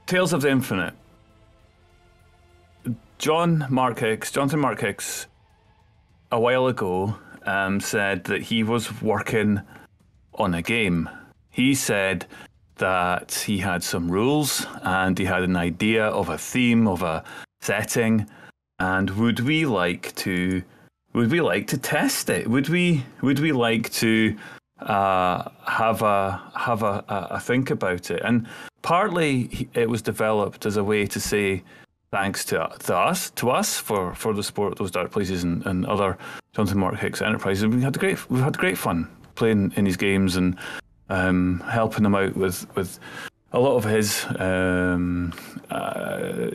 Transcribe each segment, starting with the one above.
Tales of the Infinite. Jonathan Mark Hicks, a while ago, said that he was working on a game. He said that he had some rules and he had an idea of a theme, of a setting, and would we like to test it? Would we like to have a think about it? And partly it was developed as a way to say thanks to us for the support of those dark places and other Jonathan Mark Hicks enterprises. We've had great fun playing in his games and helping him out with a lot of his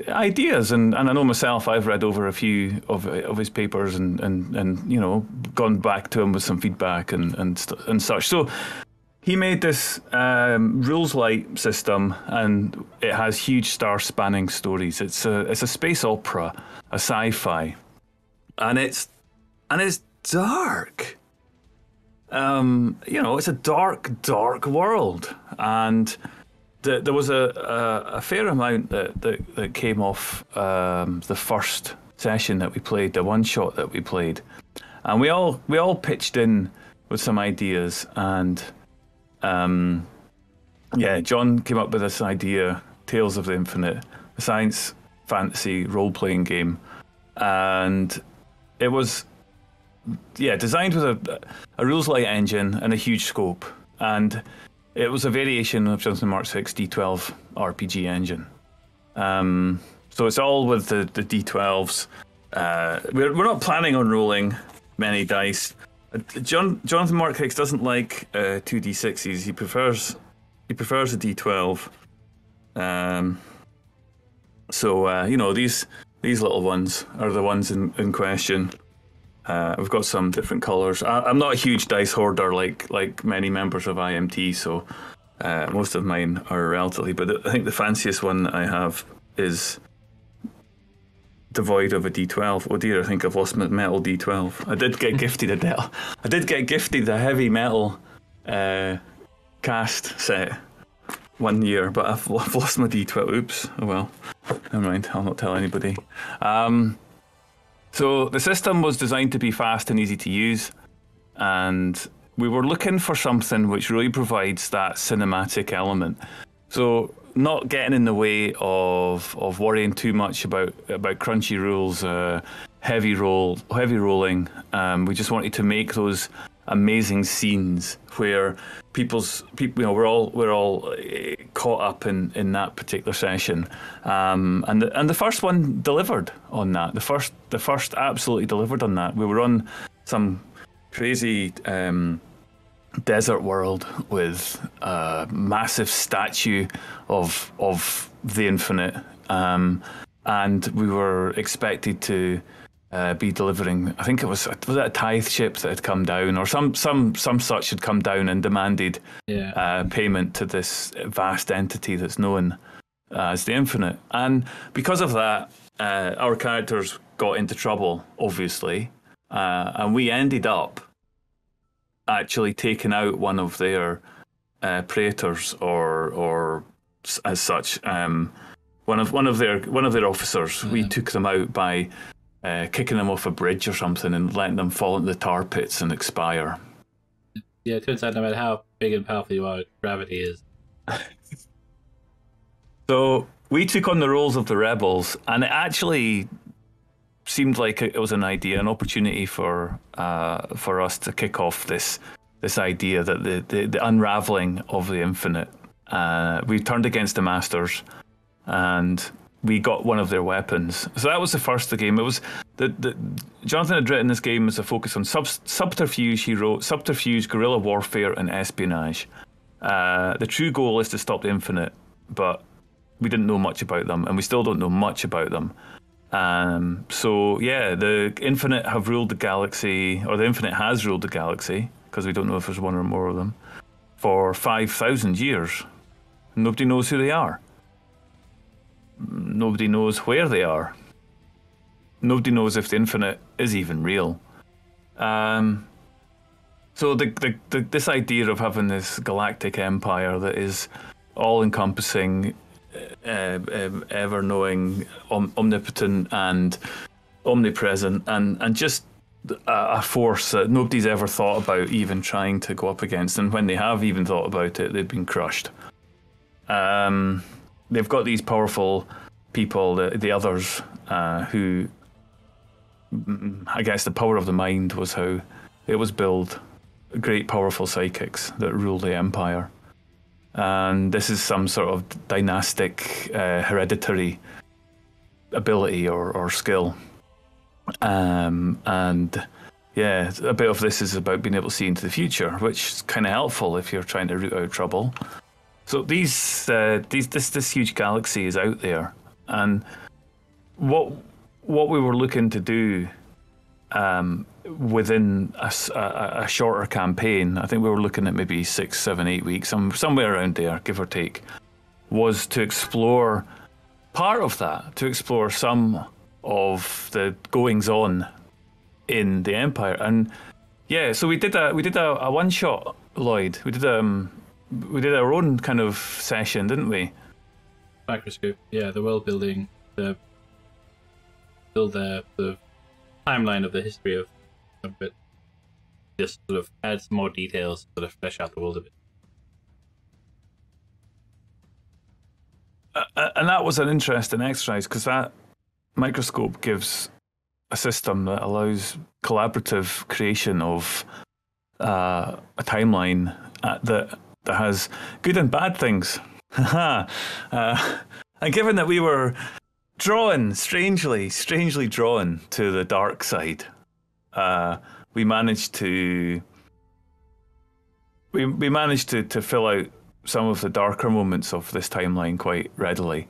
ideas, and I know myself, I've read over a few of his papers and you know, gone back to him with some feedback and such. So he made this rules light system, and it has huge star-spanning stories. It's a space opera, a sci-fi, and it's dark. You know, it's a dark world, and there was a fair amount that came off the first session that we played, the one shot that we played, and we all pitched in with some ideas, and yeah, John came up with this idea, Tales of the Infinite, a science fantasy role-playing game, and it was designed with a rules light engine and a huge scope, and it was a variation of Jonathan Mark Hicks D12 RPG engine. So it's all with the D12s. We're not planning on rolling many dice. Jonathan Mark Hicks doesn't like 2d6s. He prefers a D12. So you know, these little ones are the ones in question. We've got some different colours. I'm not a huge dice hoarder like many members of IMT, so most of mine are relatively. But I think the fanciest one that I have is devoid of a D12. Oh dear, I think I've lost my metal D12. I did get gifted a heavy metal cast set one year, but I've lost my D12. Oops. Oh well. Never mind. I'll not tell anybody. So the system was designed to be fast and easy to use, and we were looking for something which really provides that cinematic element. So not getting in the way of worrying too much about crunchy rules, heavy rolling. We just wanted to make those amazing scenes where people, you know, we're all caught up in that particular session, and the first one delivered on that. The first absolutely delivered on that. We were on some crazy desert world with a massive statue of the Infinite, and we were expected to be delivering. I think was it a tithe ship that had come down, or some such had come down and demanded payment to this vast entity that's known as the Infinite. And because of that, our characters got into trouble, obviously, and we ended up actually taking out one of their praetors, or as such, one of their officers. We took them out by kicking them off a bridge or something and letting them fall into the tar pits and expire. Yeah, it turns out no matter how big and powerful you are, gravity is. So we took on the roles of the rebels, and it actually seemed like it was an opportunity for us to kick off this idea that the unraveling of the Infinite. We turned against the Masters, and we got one of their weapons. So that was the first of the game. It was Jonathan had written this game as a focus on subterfuge. He wrote subterfuge, guerrilla warfare, and espionage. The true goal is to stop the Infinite, but we didn't know much about them, and we still don't know much about them. So yeah, the Infinite have ruled the galaxy, or the Infinite has ruled the galaxy, because we don't know if there's one or more of them, for 5,000 years. Nobody knows who they are. Nobody knows where they are. Nobody knows if the Infinite is even real. So this idea of having this galactic empire that is all-encompassing ever-knowing, omnipotent, and omnipresent, and just a force that nobody's ever thought about even trying to go up against. And when they have even thought about it, they've been crushed. They've got these powerful people, the others, who, I guess the power of the mind was how it was built. Great powerful psychics that rule the empire. And this is some sort of dynastic, hereditary ability or skill. And yeah, a bit of this is about being able to see into the future, which is kind of helpful if you're trying to root out trouble. So this huge galaxy is out there, and what we were looking to do within a shorter campaign, I think we were looking at maybe 6, 7, 8 weeks, somewhere around there, give or take, was to explore part of that, to explore some of the goings on in the Empire. And yeah, so we did a one shot, Lloyd. We did our own kind of session, didn't we? Microscope, yeah, the world building, the timeline of the history of it. Just sort of add some more details, sort of flesh out the world a bit. And that was an interesting exercise, because that microscope gives a system that allows collaborative creation of a timeline that has good and bad things. And given that we were drawn, strangely drawn to the dark side, we managed to fill out some of the darker moments of this timeline quite readily,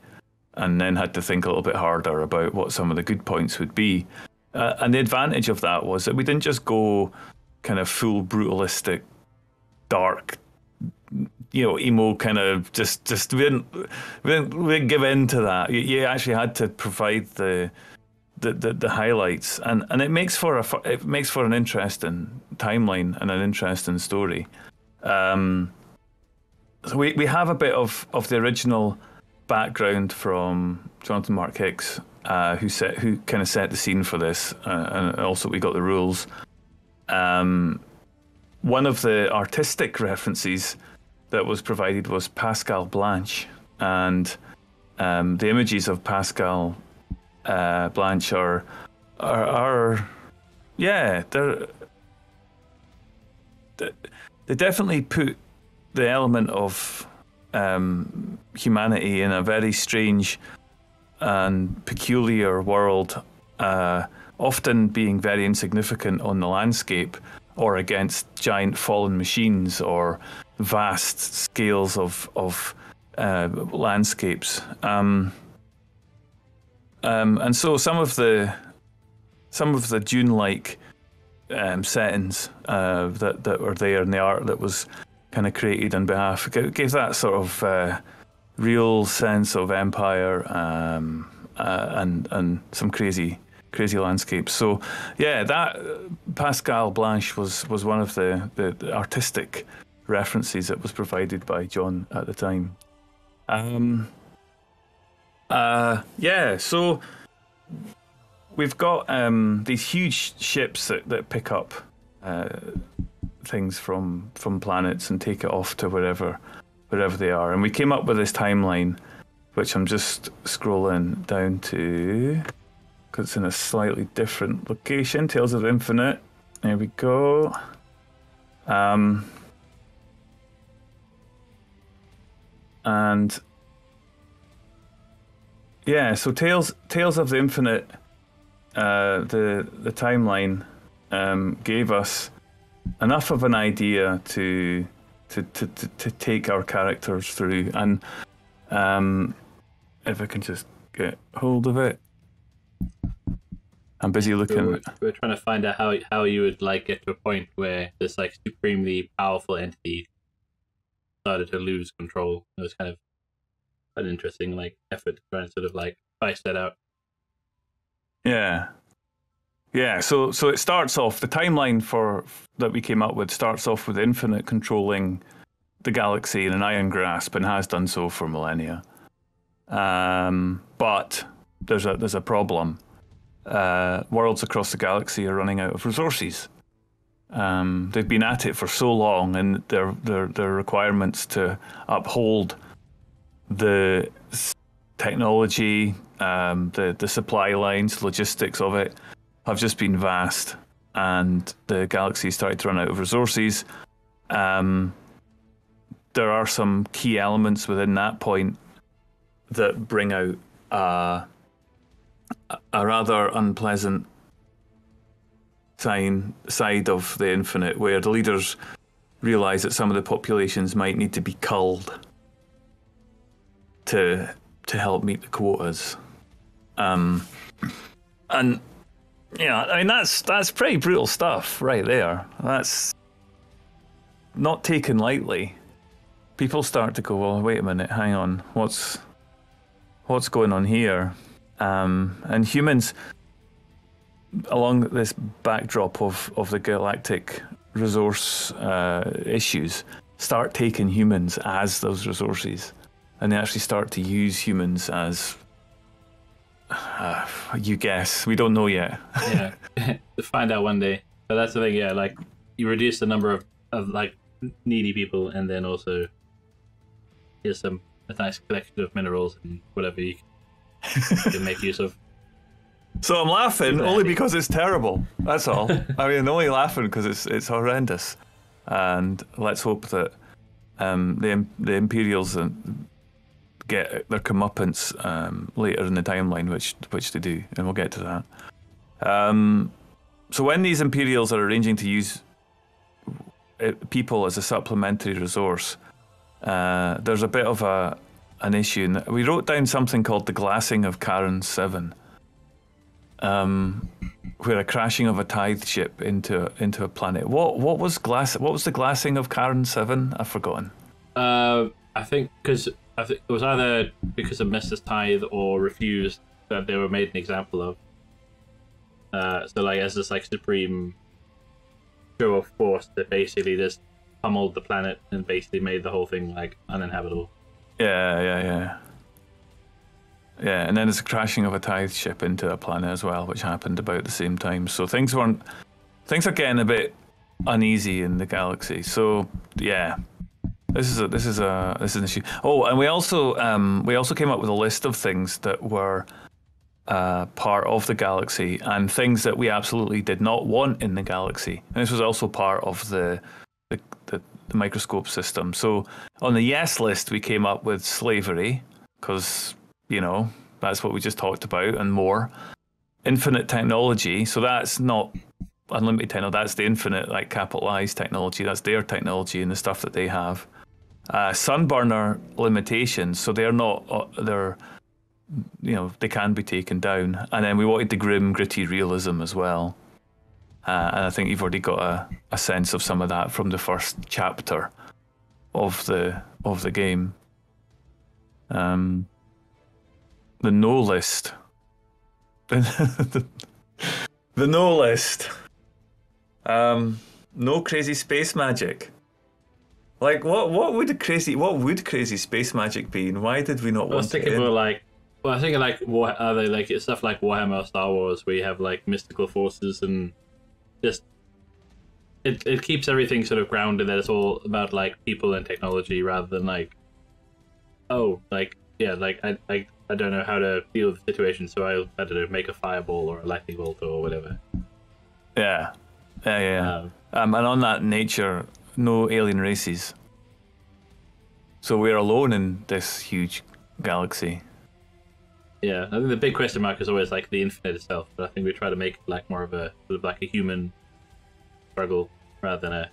and then had to think a little bit harder about what some of the good points would be. And the advantage of that was that we didn't just go kind of full brutalistic, dark, emo kind of just we didn't give in to that. You actually had to provide the highlights, and it makes for an interesting timeline and an interesting story. So we have a bit of the original background from Jonathan Mark Hicks, who kind of set the scene for this, and also we got the rules. One of the artistic references that was provided was Pascal Blanche, and the images of Pascal Blanche are yeah, they definitely put the element of humanity in a very strange and peculiar world, often being very insignificant on the landscape or against giant fallen machines or vast scales of landscapes. And so some of the Dune-like settings that were there in the art that was kind of created on behalf gave that sort of real sense of empire, and some crazy landscapes. So yeah, that Pascal Blanche was one of the artistic references that was provided by John at the time. Yeah, so we've got these huge ships that pick up things from planets and take it off to wherever they are. And we came up with this timeline, which I'm just scrolling down to, because it's in a slightly different location. Tales of the Infinite. There we go. And yeah, so Tales of the Infinite, the timeline gave us enough of an idea to take our characters through. And if I can just get hold of it. I'm busy looking. We're trying to find out how you would like get to a point where this like supremely powerful entity started to lose control. It was kind of an interesting like effort to try and sort of like spice that out. Yeah. So it starts off, the timeline that we came up with starts off with Infinite controlling the galaxy in an iron grasp, and has done so for millennia. But there's a problem. Worlds across the galaxy are running out of resources. They've been at it for so long, and their requirements to uphold the technology, the supply lines, logistics of it have just been vast, and the galaxy started to run out of resources. There are some key elements within that point that bring out a rather unpleasant side of the Infinite, where the leaders realise that some of the populations might need to be culled to help meet the quotas. And yeah, I mean that's pretty brutal stuff right there. That's not taken lightly. People start to go, well, wait a minute, hang on, what's going on here? And humans, along this backdrop of the galactic resource issues, start taking humans as those resources, and they actually start to use humans as, you guess, we don't know yet. Yeah, to find out one day. But that's the thing, yeah, like, you reduce the number of like, needy people, and then also here's a nice collection of minerals and whatever you can make use of. So I'm laughing only because it's terrible. That's all. I mean, I'm only laughing because it's horrendous, and let's hope that the Imperials get their comeuppance later in the timeline, which they do, and we'll get to that. So when these Imperials are arranging to use people as a supplementary resource, there's a bit of an issue. We wrote down something called the glassing of Karen 7. Where a crashing of a tithe ship into a planet. What was the glassing of Karen 7? I've forgotten. I think it was either because of Mrs. Tithe or refused that they were made an example of. So like as this like supreme show of force that basically just pummeled the planet and basically made the whole thing like uninhabitable. Yeah, and then there's a crashing of a tithe ship into a planet as well, which happened about the same time. So things are getting a bit uneasy in the galaxy. So yeah, this is an issue. Oh, and we also came up with a list of things that were part of the galaxy and things that we absolutely did not want in the galaxy. And this was also part of the microscope system. So on the yes list, we came up with slavery, because that's what we just talked about and more. Infinite technology, so that's not unlimited technology, that's the infinite, like capitalized technology, that's their technology and the stuff that they have. Sunburner limitations, so they're not, they can be taken down. And then we wanted the grim, gritty realism as well. And I think you've already got a sense of some of that from the first chapter of the game. The no list. The no list. No crazy space magic. Like what would crazy space magic be, and why did we not want it? I was thinking what are they like? It's stuff like Warhammer or Star Wars, where you have like mystical forces and just it keeps everything sort of grounded. That it's all about like people and technology rather than like I don't know how to deal with the situation, so I don't know, make a fireball or a lightning bolt or whatever. Yeah. And on that nature, no alien races. So we're alone in this huge galaxy. Yeah, I think the big question mark is always like the infinite itself, but I think we try to make it like more of a sort of like a human struggle rather than a.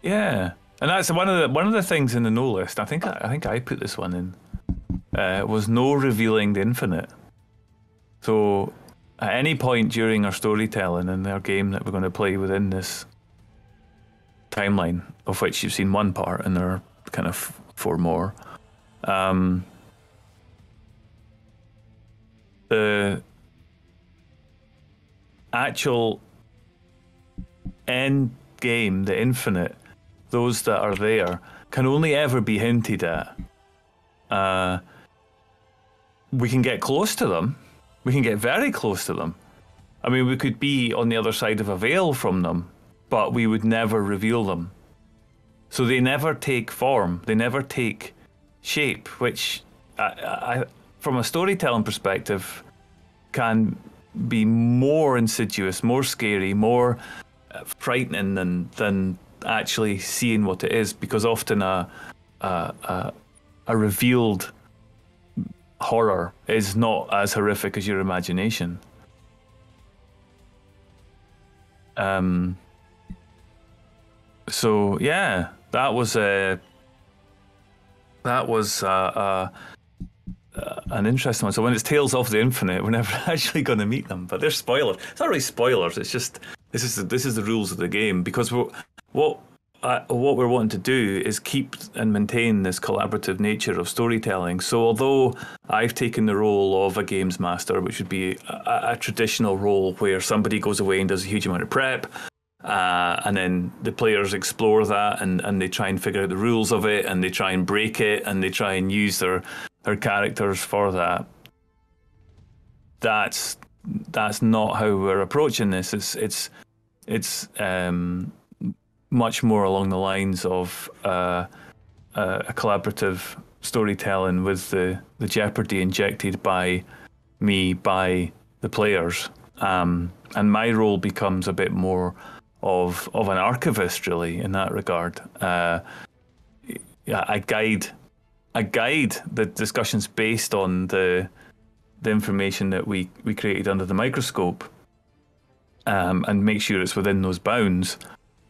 Yeah. And that's one of the things in the no list. I think I put this one in. Was no revealing the infinite. So at any point during our storytelling in our game that we're going to play within this timeline, of which you've seen one part, and there are kind of 4 more. The actual end game, the infinite. Those that are there, can only ever be hinted at. We can get close to them. We can get very close to them. I mean, we could be on the other side of a veil from them, but we would never reveal them. So they never take form. They never take shape, which, from a storytelling perspective, can be more insidious, more scary, more frightening than actually seeing what it is, because often a revealed horror is not as horrific as your imagination. So yeah, that was an interesting one. So when it's Tales of the Infinite, we're never actually going to meet them, but they're spoilers. It's not really spoilers. It's just this is the rules of the game, because what we're wanting to do is keep and maintain this collaborative nature of storytelling. So although I've taken the role of a games master, which would be a traditional role where somebody goes away and does a huge amount of prep, and then the players explore that and they try and figure out the rules of it, and they try and break it, and they try and use their characters for that. That's not how we're approaching this. It's much more along the lines of a collaborative storytelling with the jeopardy injected by me, by the players, and my role becomes a bit more of an archivist, really, in that regard. I guide the discussions based on the information that we created under the microscope, and make sure it's within those bounds.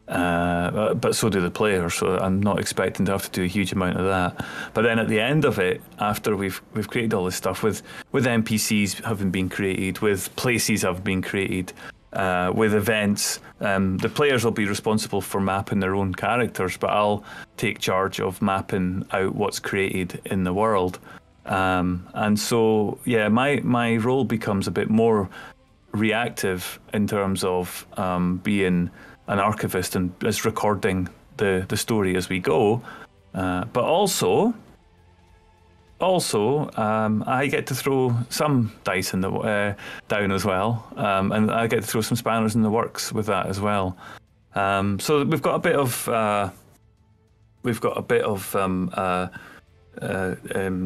But so do the players, so I'm not expecting to have to do a huge amount of that. But then at the end of it, after we've created all this stuff with NPCs having been created, with places having been created, with events, the players will be responsible for mapping their own characters, but I'll take charge of mapping out what's created in the world. And so, yeah, my role becomes a bit more reactive in terms of being an archivist and just recording the story as we go, but also I get to throw some dice in the down as well, and I get to throw some spanners in the works with that as well. So we've got a bit of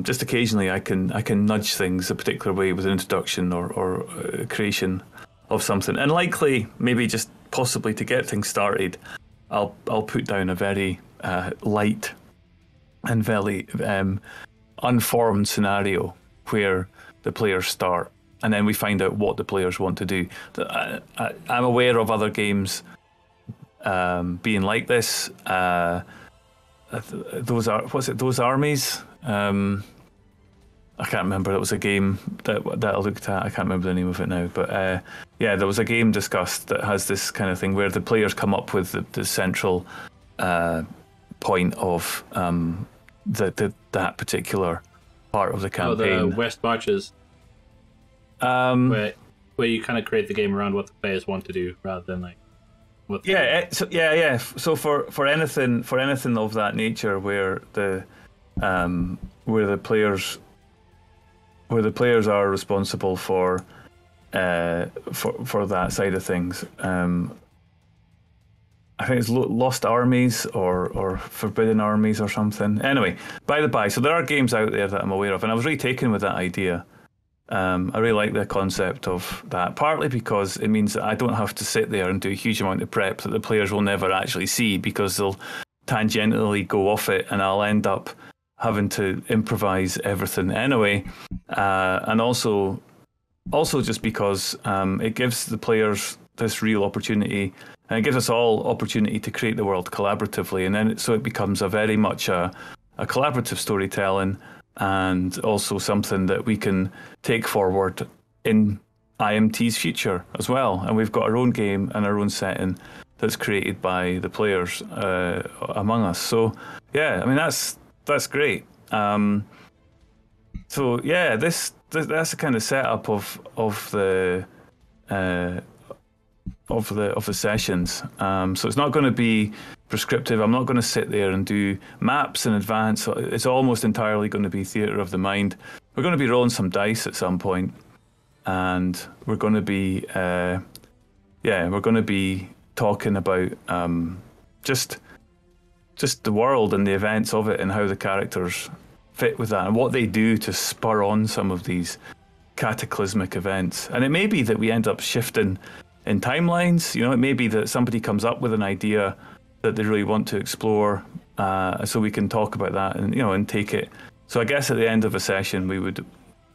just occasionally I can nudge things a particular way with an introduction or creation of something, and likely maybe just possibly to get things started, I'll put down a very light and very unformed scenario where the players start, and then we find out what the players want to do. I'm aware of other games being like this. Those armies? I can't remember. It was a game that I looked at. I can't remember the name of it now. But yeah, there was a game discussed that has this kind of thing where the players come up with the central point of that particular part of the campaign. Oh, the West Marches. Where you kind of create the game around what the players want to do rather than like. So for anything of that nature, where the players are responsible for that side of things. I think it's Lost Armies or Forbidden Armies or something. Anyway, by the by, so there are games out there that I'm aware of, and I was really taken with that idea. I really like the concept of that, partly because it means that I don't have to sit there and do a huge amount of prep that the players will never actually see, because they'll tangentially go off it, and I'll end up having to improvise everything anyway, and also just because it gives the players this real opportunity, and it gives us all opportunity to create the world collaboratively, and then so it becomes a very much a collaborative storytelling, and also something that we can take forward in IMT's future as well. And we've got our own game and our own setting that's created by the players among us. So yeah, I mean that's great. So yeah, that's the kind of setup of the sessions. So it's not going to be prescriptive. I'm not going to sit there and do maps in advance. It's almost entirely going to be theatre of the mind. We're going to be rolling some dice at some point, and we're going to be, we're going to be talking about just the world and the events of it and how the characters fit with that and what they do to spur on some of these cataclysmic events. And it may be that we end up shifting in timelines. You know, it may be that somebody comes up with an idea that they really want to explore, so we can talk about that and, you know, and take it. So I guess at the end of a session, we would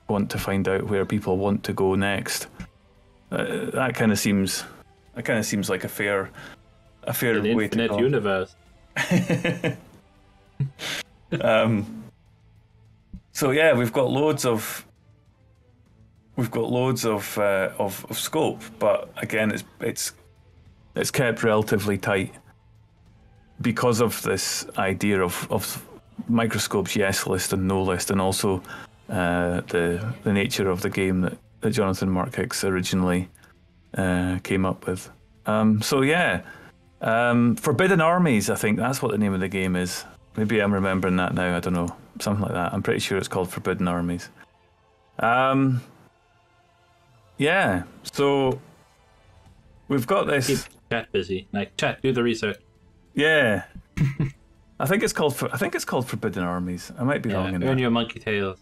want to find out where people want to go next. That kind of seems like a fair way to go. Universe. So yeah, we've got loads of scope, but again, it's kept relatively tight because of this idea of microscopes, yes list and no list, and also the nature of the game that Jonathan Mark Hicks originally came up with. So yeah, Forbidden Armies, I think that's what the name of the game is. Maybe I'm remembering that now, I don't know. Something like that. I'm pretty sure it's called Forbidden Armies. Yeah, so we've got this. Keep chat busy. Like, chat, do the research. Yeah. I think it's called Forbidden Armies. I might be wrong in that. Earn your monkey tails.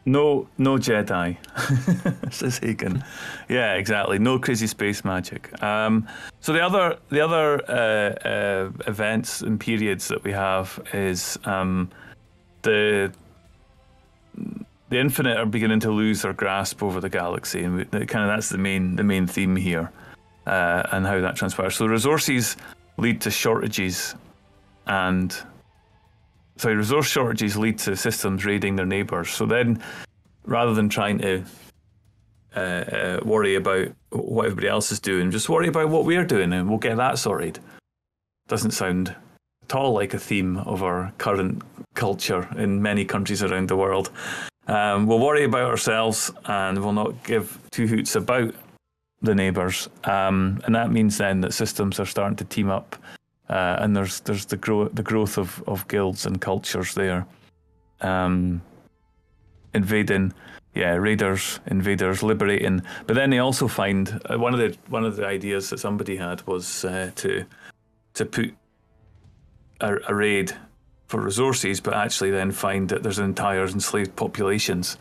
No Jedi, says Hagen. Yeah, exactly. No crazy space magic. So the other events and periods that we have is the Infinite are beginning to lose their grasp over the galaxy, and that's the main theme here, and how that transpires. So resources lead to shortages, resource shortages lead to systems raiding their neighbours. So then, rather than trying to worry about what everybody else is doing, just worry about what we're doing and we'll get that sorted. Doesn't sound at all like a theme of our current culture in many countries around the world. We'll worry about ourselves and we'll not give two hoots about the neighbours. And that means then that systems are starting to team up. And there's the growth of guilds and cultures there, invading, raiders, invaders, liberating. But then they also find one of the ideas that somebody had was to put a raid for resources, but actually then find that there's entire enslaved populations.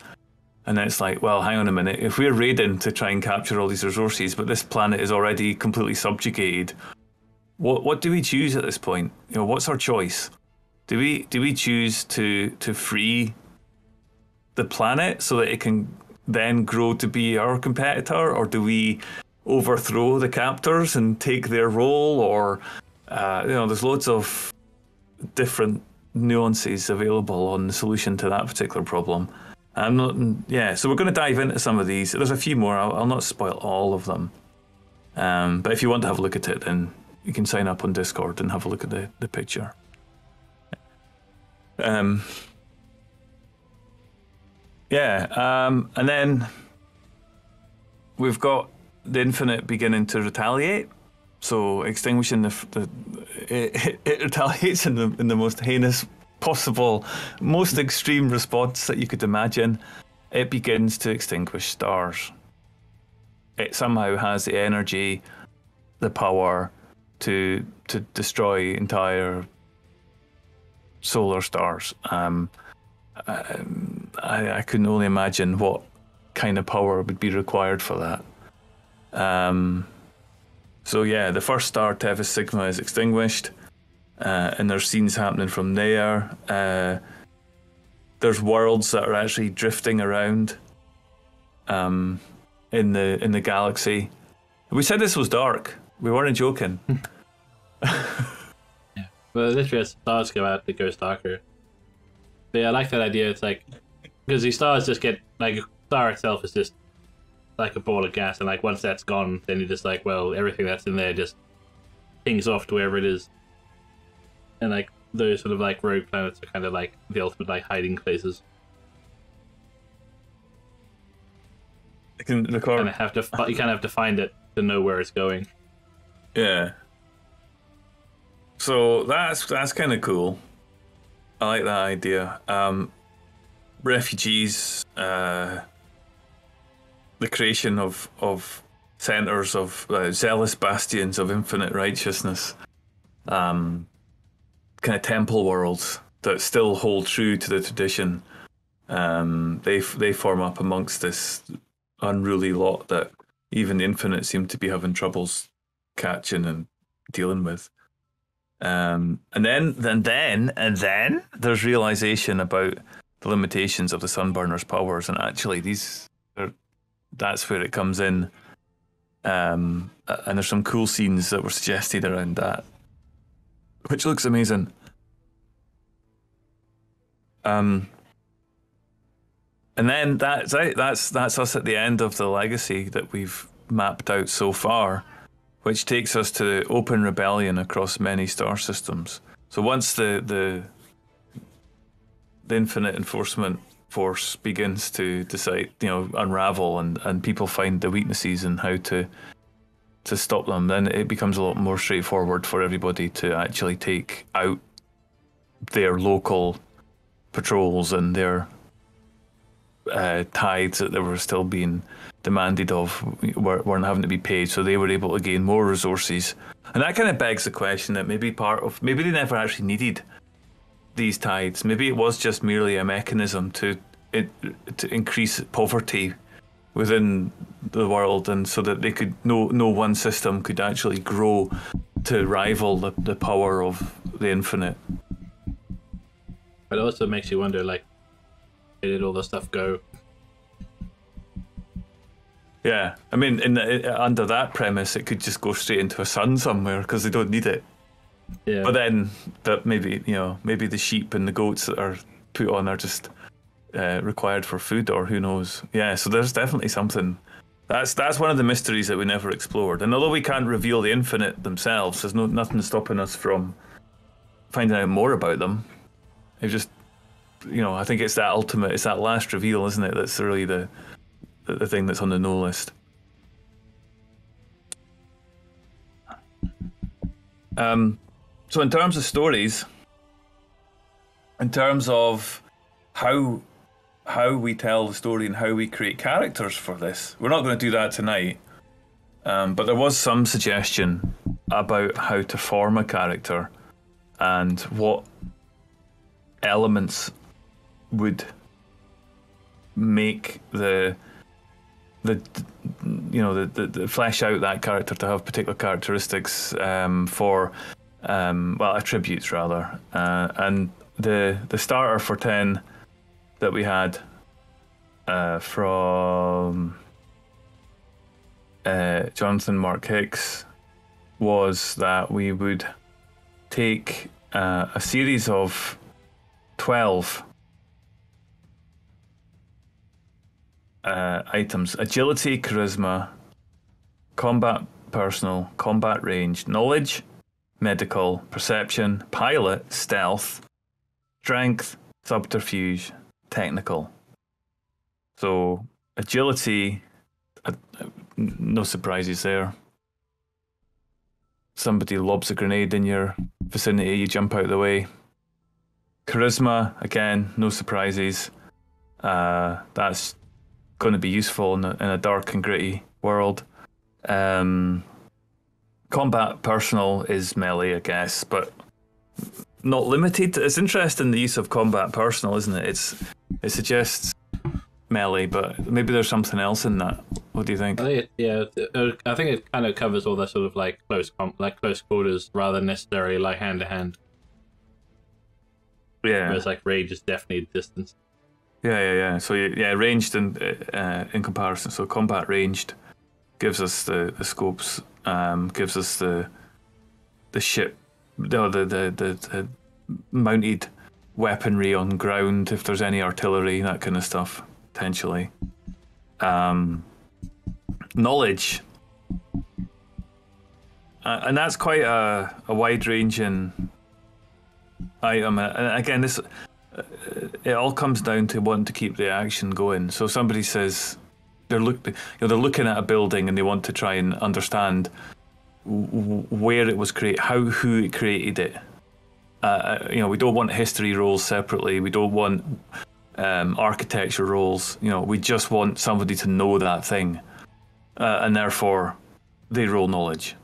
And then it's like, well, hang on a minute. If we're raiding to try and capture all these resources, but this planet is already completely subjugated. What do we choose at this point? You know, what's our choice? Do we choose to free the planet so that it can then grow to be our competitor, or do we overthrow the captors and take their role? Or there's loads of different nuances available on the solution to that particular problem. So we're going to dive into some of these. There's a few more. I'll not spoil all of them. But if you want to have a look at it, then you can sign up on Discord and have a look at the picture. And then we've got the Infinite beginning to retaliate. So extinguishing it retaliates in the most heinous possible, most extreme response that you could imagine. It begins to extinguish stars. It somehow has the energy, the power to destroy entire solar stars. I can only imagine what kind of power would be required for that. The first star, Tevis Sigma, is extinguished, and there's scenes happening from there. There's worlds that are actually drifting around in the galaxy. We said this was dark. We weren't joking. Yeah. Well, literally, as stars go out, it goes darker. But yeah, I like that idea. It's like, because these stars just get, like, a star itself is just like a ball of gas, and like once that's gone, then you're just like, well, everything that's in there just pings off to wherever it is. And like those sort of like rogue planets are kind of like the ultimate like hiding places. I can record. You kind of have to find it to know where it's going. Yeah. So that's kind of cool. I like that idea. Refugees, the creation of centers of zealous bastions of infinite righteousness, kind of temple worlds that still hold true to the tradition. They form up amongst this unruly lot that even the infinite seem to be having troubles catching and dealing with. And then there's realization about the limitations of the Sunburner's powers, and actually that's where it comes in. And there's some cool scenes that were suggested around that, which looks amazing. And then that's us at the end of the legacy that we've mapped out so far, which takes us to open rebellion across many star systems. So once the infinite enforcement force begins to decide, unravel, and people find the weaknesses and how to stop them, then it becomes a lot more straightforward for everybody to actually take out their local patrols and their tithes that they were still being demanded of weren't having to be paid, so they were able to gain more resources. And that kind of begs the question that maybe they never actually needed these tithes. Maybe it was just merely a mechanism to increase poverty within the world, and so that they could no one system could actually grow to rival the power of the infinite. But it also makes you wonder, like, where did all the stuff go? Yeah, I mean, under that premise, it could just go straight into a sun somewhere because they don't need it. Yeah. But then that maybe the sheep and the goats that are put on are just required for food, or who knows? Yeah, so there's definitely something. That's one of the mysteries that we never explored. And although we can't reveal the infinite themselves, there's nothing stopping us from finding out more about them. It just, I think it's that last reveal, isn't it? That's really the thing that's on the no list. So in terms of stories, in terms of how we tell the story and how we create characters for this, we're not going to do that tonight. But there was some suggestion about how to form a character and what elements would make the flesh out that character to have particular characteristics for attributes rather, and the starter for 10 that we had from Jonathan Mark Hicks was that we would take a series of 12 items: agility, charisma, combat personal, combat range, knowledge, medical, perception, pilot, stealth, strength, subterfuge, technical. So agility, no surprises there. Somebody lobs a grenade in your vicinity, you jump out of the way. Charisma, again, no surprises. That's going to be useful in a dark and gritty world. Combat personal is melee, I guess, but not limited. It's interesting, the use of combat personal, isn't it? It suggests melee, but maybe there's something else in that. What do you think? I think it kind of covers all that sort of like close quarters rather than necessarily like hand to hand. Yeah, whereas like range is definitely distance. Yeah. So ranged and in comparison. So combat ranged gives us the scopes, gives us the ship, the mounted weaponry on ground if there's any artillery, that kind of stuff potentially. Knowledge, and that's quite a wide-ranging item. And again, this it all comes down to wanting to keep the action going. So somebody says they're looking at a building and they want to try and understand where it was created, who it created it. We don't want history roles separately. We don't want architecture roles. We just want somebody to know that thing, and therefore they roll knowledge,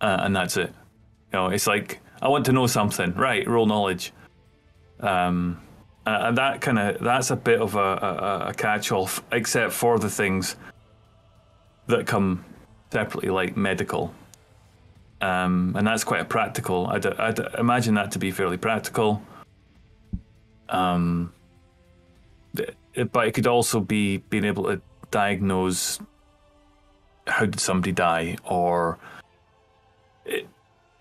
and that's it. It's like, I want to know something, right? Roll knowledge, and that's a bit of a catch-all, except for the things that come separately, like medical. And that's quite a practical. I'd imagine that to be fairly practical. But it could also be being able to diagnose how did somebody die, or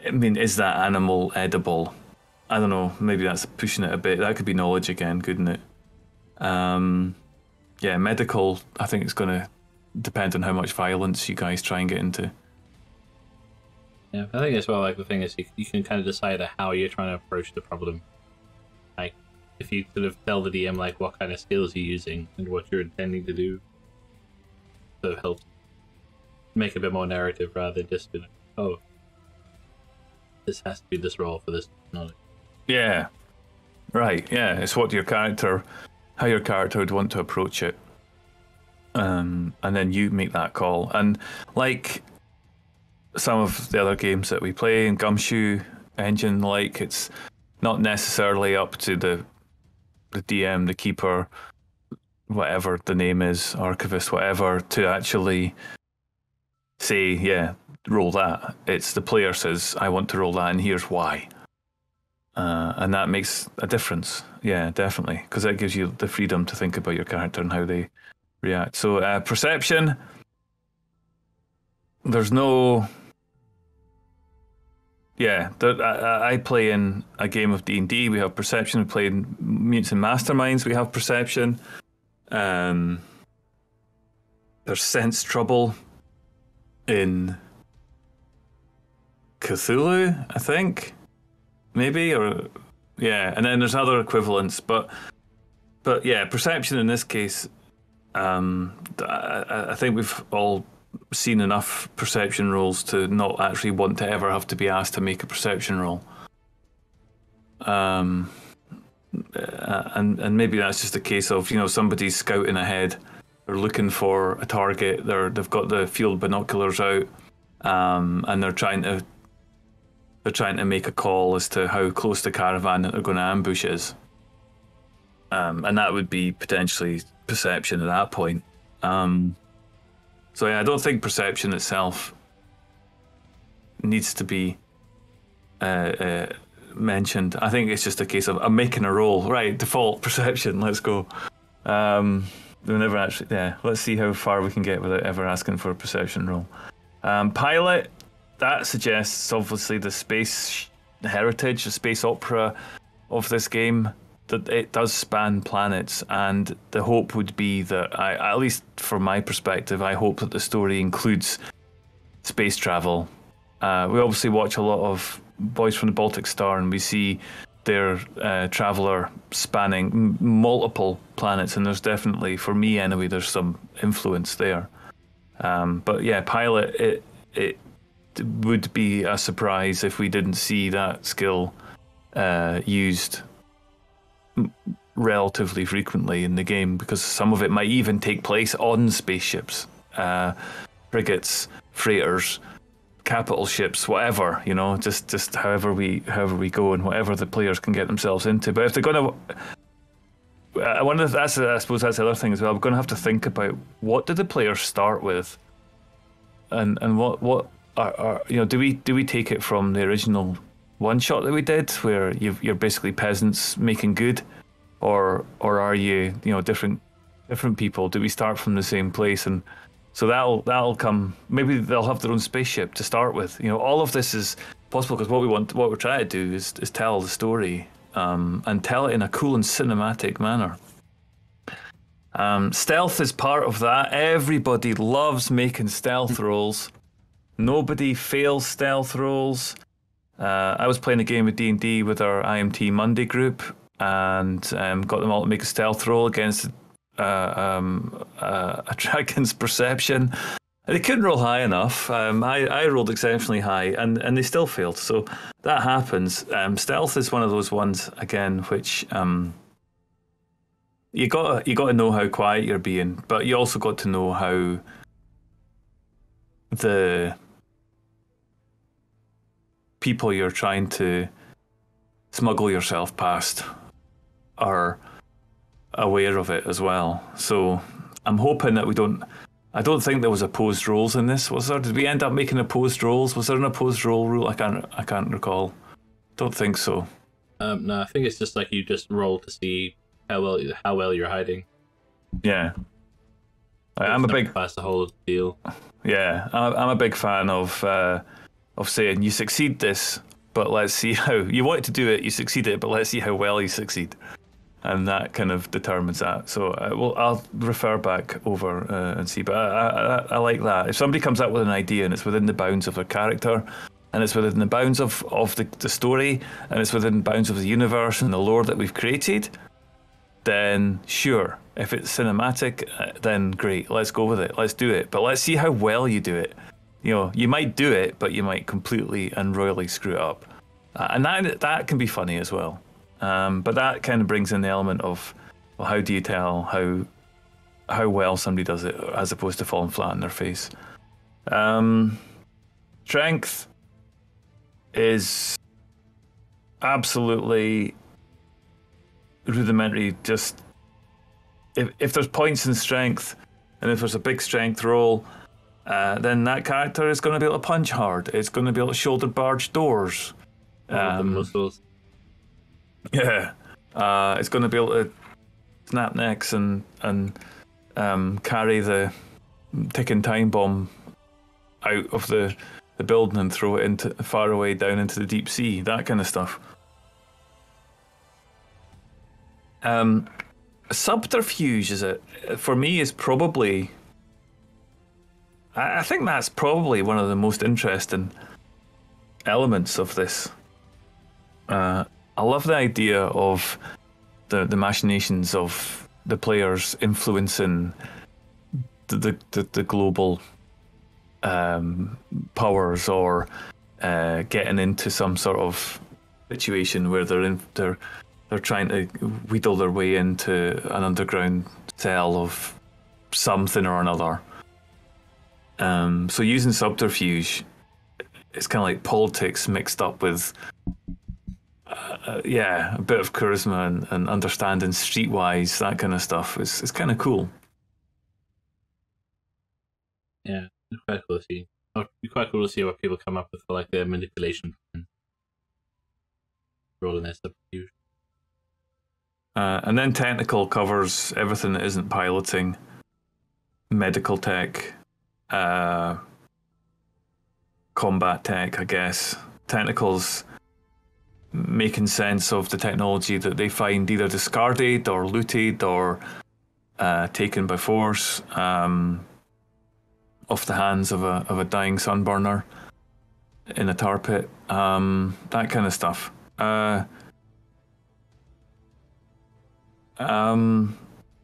is that animal edible? I don't know. Maybe that's pushing it a bit. That could be knowledge again, couldn't it? Medical. I think it's going to depend on how much violence you guys try and get into. Yeah, I think as well, like, the thing is, you can kind of decide how you're trying to approach the problem. Like, if you sort of tell the DM, like, what kind of skills you're using and what you're intending to do, sort of helps make a bit more narrative rather than just, this has to be this role for this knowledge. Yeah. Right, yeah. It's how your character would want to approach it. And then you make that call. And, like, some of the other games that we play in Gumshoe Engine, like, it's not necessarily up to the DM, the keeper, whatever the name is, archivist, whatever, to actually say, yeah, roll that. It's the player says, I want to roll that, and here's why. And that makes a difference. Yeah, definitely, because that gives you the freedom to think about your character and how they react. So perception, there's no... Yeah, I play in a game of D&D, we have perception. We play in Mutants and Masterminds, we have perception. There's sense trouble in Cthulhu, I think. Maybe, or... Yeah, and then there's other equivalents, but yeah, perception in this case, I think we've all seen enough perception rolls to not actually want to ever have to be asked to make a perception roll. And maybe that's just a case of, somebody's scouting ahead, they're looking for a target, they've got the field binoculars out, and they're trying to make a call as to how close the caravan that they're going to ambush is. And that would be potentially perception at that point. So yeah, I don't think perception itself needs to be mentioned. I think it's just a case of I'm making a roll, right? Default perception. Let's go. We never actually. Yeah, let's see how far we can get without ever asking for a perception roll. Pilot. That suggests obviously the space heritage, the space opera of this game. That it does span planets, and the hope would be that, at least from my perspective, I hope that the story includes space travel. We obviously watch a lot of Boys from the Baltic Star, and we see their traveller spanning multiple planets, and there's definitely, for me anyway, there's some influence there. But yeah, Pilot, it would be a surprise if we didn't see that skill used relatively frequently in the game, because some of it might even take place on spaceships, frigates, freighters, capital ships, whatever, just however we go and whatever the players can get themselves into. But if they're going to, I wonder if I suppose that's the other thing as well. We're going to have to think about, what do the players start with, and what are do we take it from the original one shot that we did, where you're basically peasants making good, or are you different people? Do we start from the same place? And so that'll come. Maybe they'll have their own spaceship to start with. All of this is possible because what we're trying to do is tell the story, and tell it in a cool and cinematic manner. Stealth is part of that. Everybody loves making stealth rolls. Nobody fails stealth rolls. I was playing a game of D&D with our IMT Monday group, and got them all to make a stealth roll against a dragon's perception. They couldn't roll high enough. I rolled exceptionally high, and they still failed. So that happens. Stealth is one of those ones again, which you got to know how quiet you're being, but you also got to know how the people you're trying to smuggle yourself past are aware of it as well. So I'm hoping that we don't. I don't think there was opposed rolls in this. Was there? Did we end up making opposed rolls? Was there an opposed roll rule? I can't recall. Don't think so. No, I think it's just like you just roll to see how well you're hiding. Yeah. I'm a big. That's the whole deal. Yeah, I'm a big fan of saying you succeed this, but let's see how you want to do it. You succeed it, but let's see how well you succeed, and that kind of determines that. So I'll refer back over and see. But I like that. If somebody comes up with an idea and it's within the bounds of their character, and it's within the bounds of the story, and it's within the bounds of the universe and the lore that we've created, then sure. If it's cinematic, then great. Let's go with it. Let's do it. But let's see how well you do it. You know, you might do it, but you might completely and royally screw it up, and that can be funny as well. But that kind of brings in the element of, well, how do you tell how well somebody does it as opposed to falling flat on their face? Strength is absolutely rudimentary. Just if there's points in strength, and if there's a big strength roll, then that character is going to be able to punch hard. It's going to be able to shoulder barge doors. Muscles. Yeah, it's going to be able to snap necks and carry the ticking time bomb out of the building and throw it into far away down into the deep sea. That kind of stuff. Subterfuge for me is probably. I think that's probably one of the most interesting elements of this. I love the idea of the machinations of the players influencing the global powers, or getting into some sort of situation where they're trying to wheedle their way into an underground cell of something or another. So using subterfuge, it's kind of like politics mixed up with, a bit of charisma and understanding streetwise, that kind of stuff. It's kind of cool. Yeah, it's quite cool to see. It'd be quite cool to see what people come up with for like their manipulation and rolling their subterfuge. And then technical covers everything that isn't piloting, medical tech, combat tech, I guess. Technicals making sense of the technology that they find either discarded or looted or taken by force off the hands of a dying sunburner in a tar pit. That kind of stuff.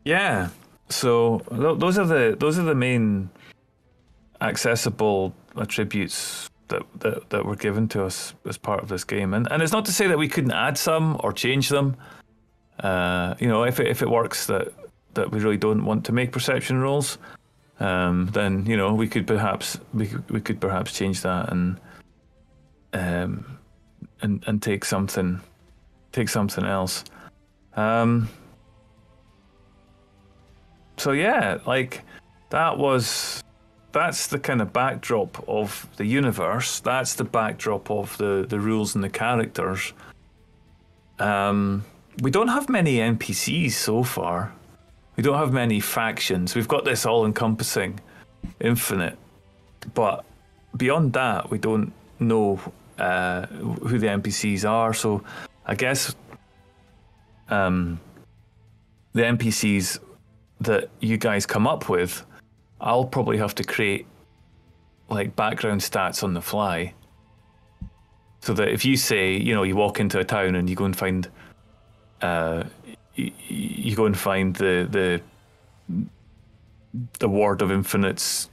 Yeah. So those are the main accessible attributes that were given to us as part of this game, and it's not to say that we couldn't add some or change them. If it works that we really don't want to make perception rolls, then we could perhaps change that and take something else. So yeah, like that's the kind of backdrop of the universe. That's the backdrop of the rules and the characters. We don't have many NPCs so far. We don't have many factions. We've got this all-encompassing infinite, but beyond that, we don't know who the NPCs are. So I guess the NPCs that you guys come up with, I'll probably have to create like background stats on the fly, so that if you say, you walk into a town and you go and find the Ward of Infinite's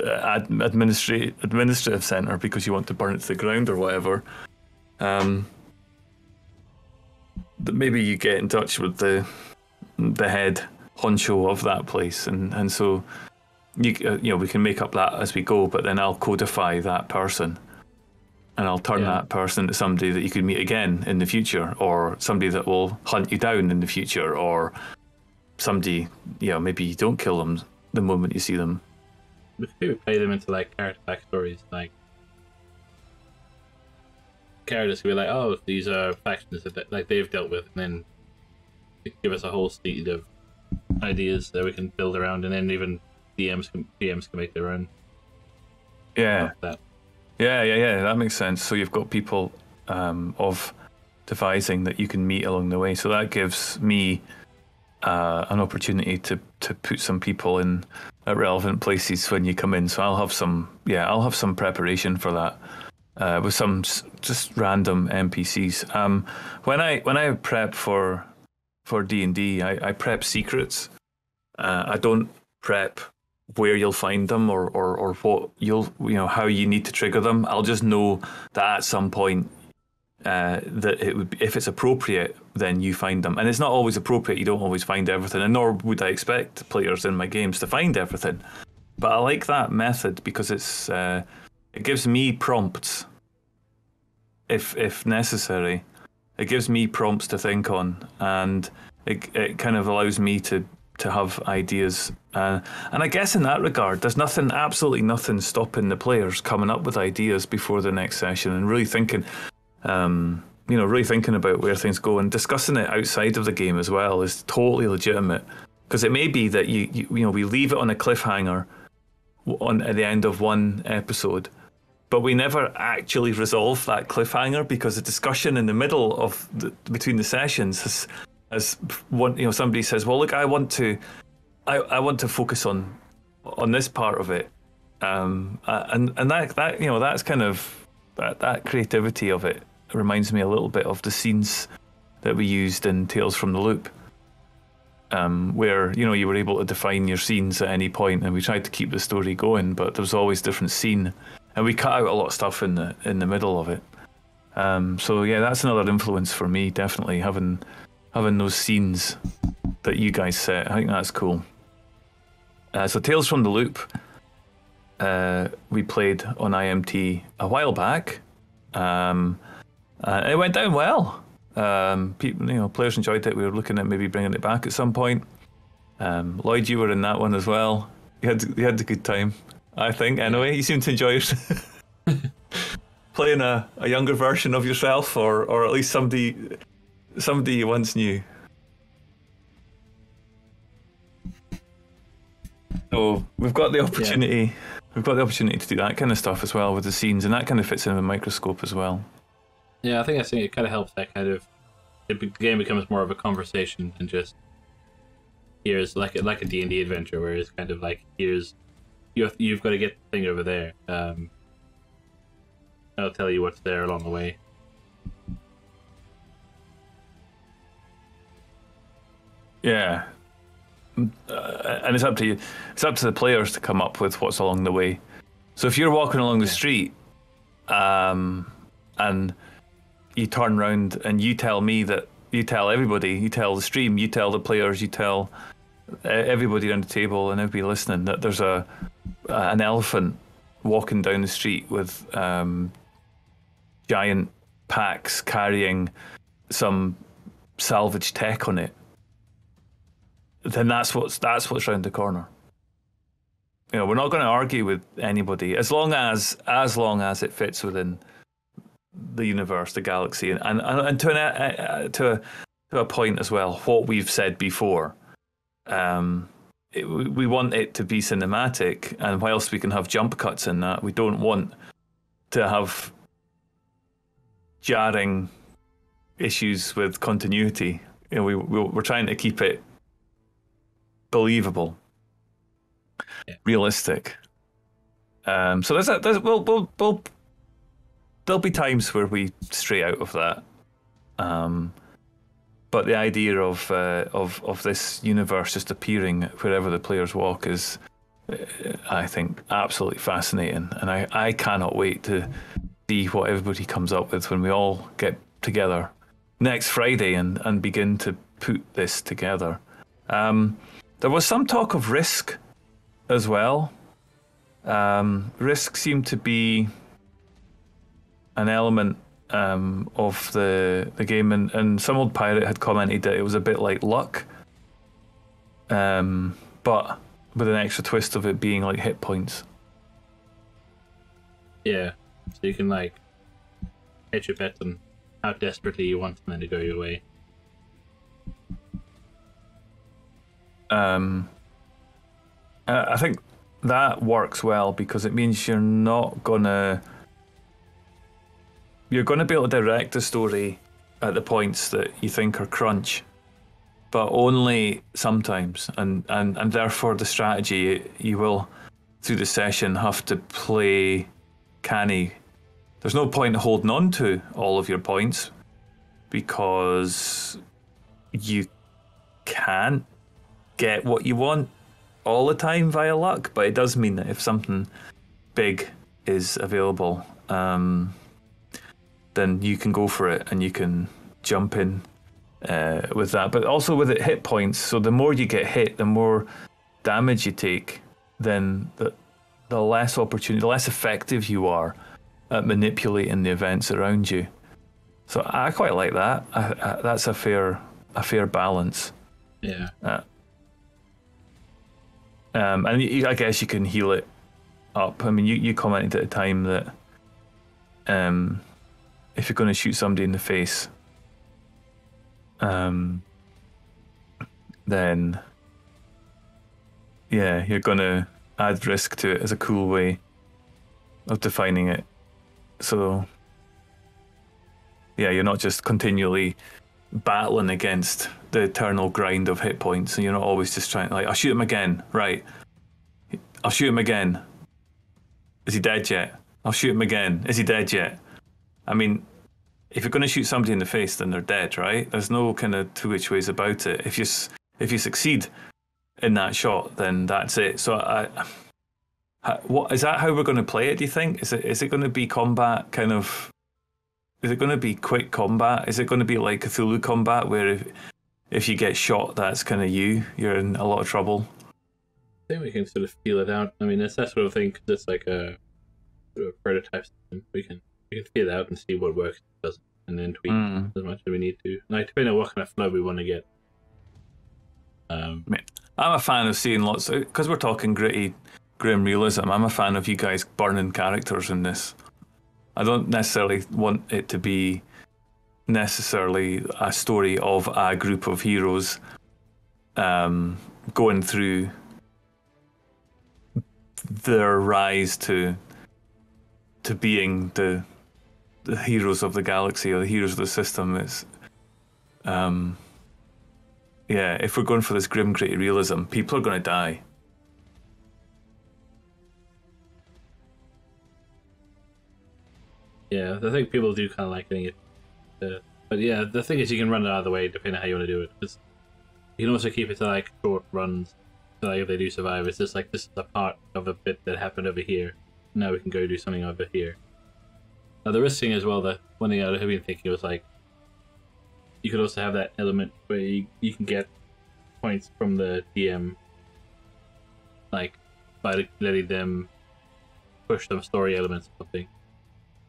administrative center because you want to burn it to the ground or whatever. Maybe you get in touch with the head honcho of that place, and so we can make up that as we go. But then I'll codify that person, and I'll turn that person into somebody that you could meet again in the future, or somebody that will hunt you down in the future, or somebody, maybe you don't kill them the moment you see them. We could play them into like character backstories, like characters could be like, oh, these are factions that like they've dealt with, and then give us a whole suite of ideas that we can build around, and then even PMs can make their own. Yeah. That. Yeah. That makes sense. So you've got people of devising that you can meet along the way. So that gives me an opportunity to put some people in at relevant places when you come in. So I'll have some preparation for that. With some just random NPCs. When I prep for D&D, I prep secrets. I don't prep where you'll find them or what how you need to trigger them. I'll just know that at some point that it would be, if it's appropriate, then you find them. And it's not always appropriate. You don't always find everything, and nor would I expect players in my games to find everything. But I like that method because it's. It gives me prompts, if necessary. It gives me prompts to think on, and it kind of allows me to have ideas. And I guess in that regard, there's absolutely nothing stopping the players coming up with ideas before the next session and really thinking, really thinking about where things go, and discussing it outside of the game as well is totally legitimate. Because it may be that we leave it on a cliffhanger at the end of one episode, but we never actually resolve that cliffhanger because the discussion in the middle of between the sessions has somebody says, well, look, I want to focus on this part of it, and that's kind of that creativity of it reminds me a little bit of the scenes that we used in Tales from the Loop, where you were able to define your scenes at any point, and we tried to keep the story going, but there was always different scene. And we cut out a lot of stuff in the middle of it. So yeah, that's another influence for me, definitely, having those scenes that you guys set. I think that's cool. So Tales from the Loop, we played on IMT a while back. It went down well. People, players enjoyed it. We were looking at maybe bringing it back at some point. Lloyd, you were in that one as well. You had a good time, I think. Anyway, you seem to enjoy it. Playing a younger version of yourself, or at least somebody you once knew. So we've got the opportunity. Yeah. We've got the opportunity to do that kind of stuff as well with the scenes, and that kind of fits in with Microscope as well. Yeah, I think it kind of helps. That kind of the game becomes more of a conversation than just here's like a D&D adventure, where it's kind of like here's you've got to get the thing over there. I'll tell you what's there along the way. Yeah, and it's up to you. It's up to the players to come up with what's along the way. So if you're walking along the street, and you turn around and you tell me that you tell everybody, you tell the stream, you tell the players, you tell everybody around the table and everybody listening that there's an elephant walking down the street with giant packs carrying some salvage tech on it, then that's what's round the corner. We're not going to argue with anybody as long as it fits within the universe, the galaxy, and to a point as well. What we've said before, we want it to be cinematic, and whilst we can have jump cuts in that, we don't want to have jarring issues with continuity. We're trying to keep it believable, realistic. So there'll be times where we stray out of that. But the idea of this universe just appearing wherever the players walk is I think absolutely fascinating, and I cannot wait to see what everybody comes up with when we all get together next Friday and begin to put this together. There was some talk of Risk as well. Risk seemed to be an element of the game, and some old pirate had commented that it was a bit like Luck, but with an extra twist of it being like hit points. Yeah, so you can like hedge your bets on how desperately you want them to go your way. I think that works well because it means you're gonna be able to direct the story at the points that you think are crunch, but only sometimes, and therefore the strategy you will through the session have to play canny. There's no point in holding on to all of your points because you can't get what you want all the time via luck, but it does mean that if something big is available, then you can go for it and you can jump in with that. But also with it hit points, so the more you get hit, the more damage you take, then the less opportunity, the less effective you are at manipulating the events around you. So I quite like that. That's a fair balance. Yeah. And I guess you can heal it up. I mean, you commented at the time that if you're going to shoot somebody in the face, then yeah, you're going to add risk to it as a cool way of defining it. So yeah, you're not just continually battling against the eternal grind of hit points, and you're not always just trying like, I'll shoot him again, right? I'll shoot him again. Is he dead yet? I'll shoot him again. Is he dead yet? I mean, if you're going to shoot somebody in the face, then they're dead, right? There's no kind of two which ways about it. If you succeed in that shot, then that's it. So what is that? How we're going to play it? Do you think is it going to be combat kind of? Is it going to be quick combat? Is it going to be like Cthulhu combat, where if you get shot, that's kind of you're in a lot of trouble? I think we can sort of feel it out. I mean, it's that sort of thing because it's like a sort of prototype system. We can feel it out and see what works and doesn't, and then tweak as much as we need to. Like depending on what kind of flow we want to get. I'm a fan of seeing lots because we're talking gritty, grim realism. I'm a fan of you guys burning characters in this. I don't necessarily want it to be necessarily a story of a group of heroes going through their rise to being the heroes of the galaxy or the heroes of the system. It's yeah, if we're going for this grim gritty realism, people are going to die. Yeah, I think people do kind of like getting it. But yeah, the thing is you can run it out of the way depending on how you want to do it. Because you can also keep it to like short runs. So like if they do survive, it's just like this is a part of a bit that happened over here. Now we can go do something over here. Now the risk thing as well, the one thing I have been thinking was like, you could also have that element where you can get points from the DM, like by letting them push some story elements or something.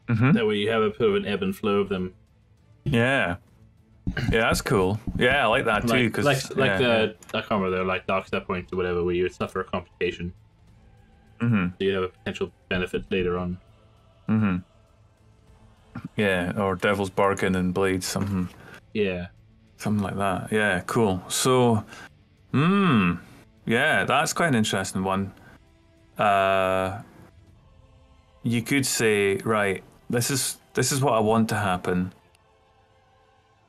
Mm-hmm. That way you have a bit of an ebb and flow of them. Yeah, that's cool. Yeah, I like that too. Cause, I can't remember, they're like dark step points or whatever, where you would suffer a complication. Mm-hmm. So you have a potential benefit later on. Mm-hmm. Yeah, or Devil's Bargain and Blades, something. Yeah. Something like that. Yeah, cool. So, yeah, that's quite an interesting one. You could say, right, this is what I want to happen,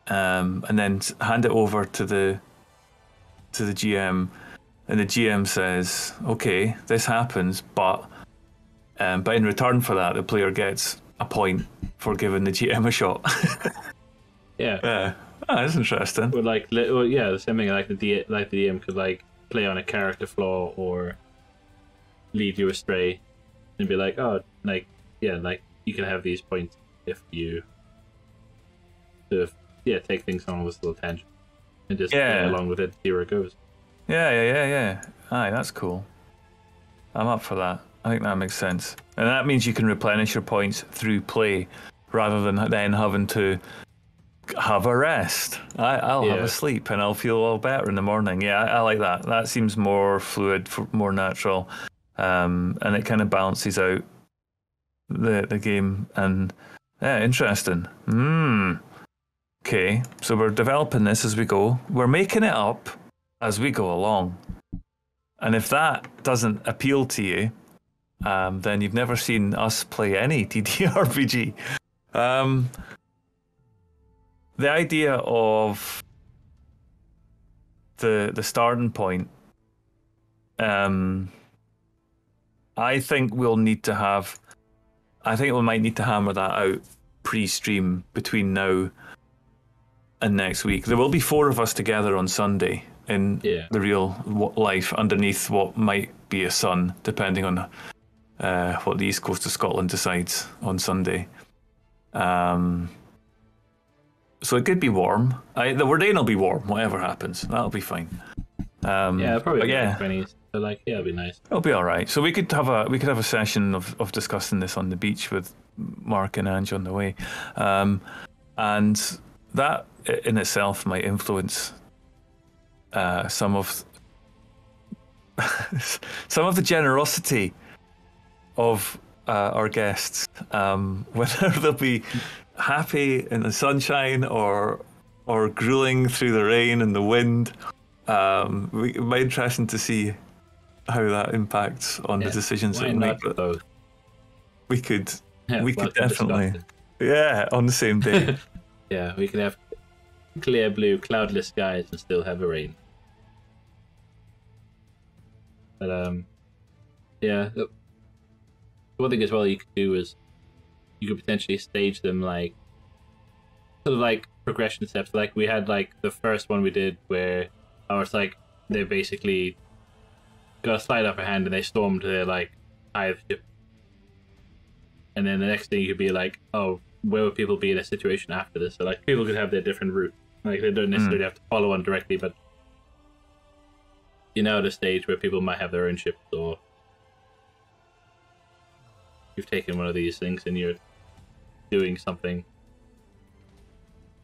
and then hand it over to the GM, and the GM says, okay, this happens, but in return for that, the player gets a point for giving the GM a shot. Yeah. Yeah. Oh, that's interesting. Or the same thing. Like the DM could like play on a character flaw, or lead you astray and be like, oh, like, yeah, like, you can have these points if you sort of, take things on this little tangent and just play along with it, see where it goes. Yeah. Aye, that's cool. I'm up for that. I think that makes sense. And that means you can replenish your points through play rather than then having to have a rest. I'll have a sleep and I'll feel all better in the morning. Yeah, I like that. That seems more fluid, more natural, and it kind of balances out the game. And yeah, interesting. Okay, so we're developing this as we go. We're making it up as we go along. And if that doesn't appeal to you, then you've never seen us play any TTRPG. The idea of the starting point, I think we might need to hammer that out pre-stream between now and next week. There will be 4 of us together on Sunday in the real life underneath what might be a sun, depending on what the east coast of Scotland decides on Sunday. So it could be warm. The Wardain will be warm, whatever happens. That'll be fine. Probably 20s. So it'll be nice. It'll be all right. So we could have a session of discussing this on the beach with Mark and Ange on the way, and that in itself might influence some of the generosity of our guests, whether they'll be happy in the sunshine or grueling through the rain and the wind. It might be interesting to see how that impacts on the decisions that we make. But we could definitely, on the same day. We could have clear blue, cloudless skies and still have a rain. But one thing as well you could do is you could potentially stage them like sort of like progression steps. Like we had like the first one we did where it's like they basically got a slight upper hand and they stormed their like hive ship. And then the next thing you could be like, oh, where would people be in a situation after this? So like people could have their different route. Like they don't necessarily have to follow one directly, but at a stage where people might have their own ships, or you've taken one of these things and you're doing something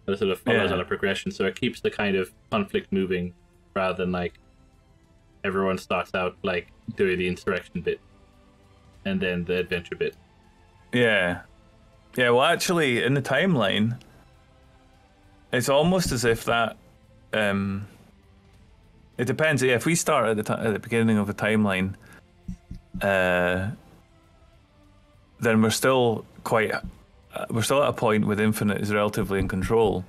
that sort of follows on a progression, so it keeps the kind of conflict moving rather than like everyone starts out like doing the insurrection bit and then the adventure bit. Well, actually, in the timeline, it's almost as if that it depends. If we start at the beginning of the timeline, then we're still at a point with Infinite is relatively in control.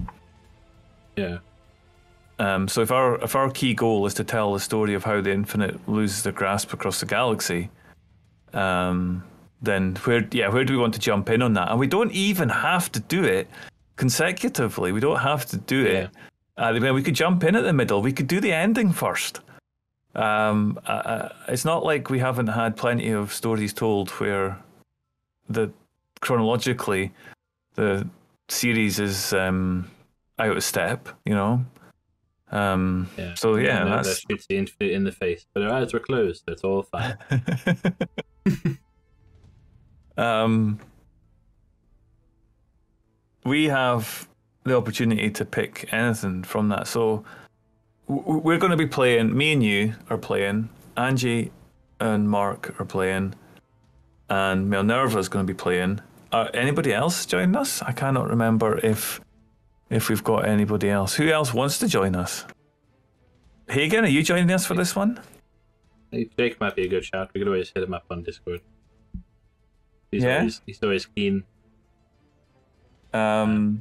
So if our key goal is to tell the story of how the Infinite loses their grasp across the galaxy, then where do we want to jump in on that? And we don't even have to do it consecutively. We don't have to do it. We could jump in at the middle. We could do the ending first. It's not like we haven't had plenty of stories told where chronologically the series is out of step, So that shoots the Infinite in the face, but our eyes were closed. That's all fine. We have the opportunity to pick anything from that. So we're going to be playing, me and you are playing, Angie and Mark are playing, and Minerva is going to be playing. Anybody else join us? I cannot remember if we've got anybody else. Who else wants to join us? Hagen, are you joining us for this one? I think Jake might be a good shout. We could always hit him up on Discord. He's always keen. So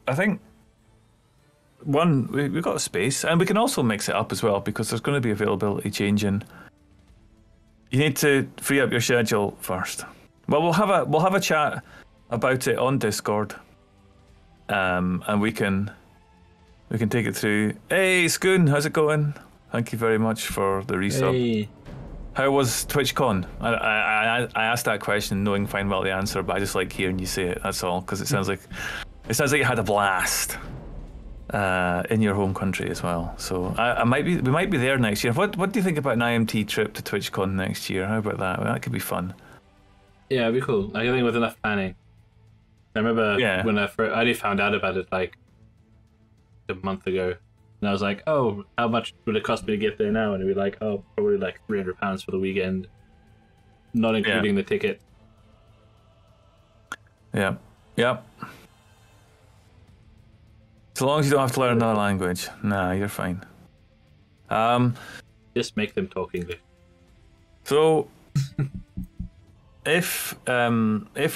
I think we've got a space, and we can also mix it up as well because there's going to be availability changing. You need to free up your schedule first. Well, we'll have a chat about it on Discord, and we can take it through. Hey, Scoon, how's it going? Thank you very much for the resub. Hey. How was TwitchCon? I asked that question knowing fine well the answer, but I just like hearing you say it. That's all, because it sounds like you had a blast in your home country as well. So we might be there next year. What do you think about an IMT trip to TwitchCon next year? How about that? Well, that could be fun. Yeah, it'd be cool. I think with enough planning. I remember when I only found out about it like a month ago. And I was like, oh, how much would it cost me to get there now? And it'd be like, oh, probably like £300 for the weekend, not including the ticket. Yeah. Yep. So long as you don't have to learn another language. Nah, you're fine. Just make them talk English. So, if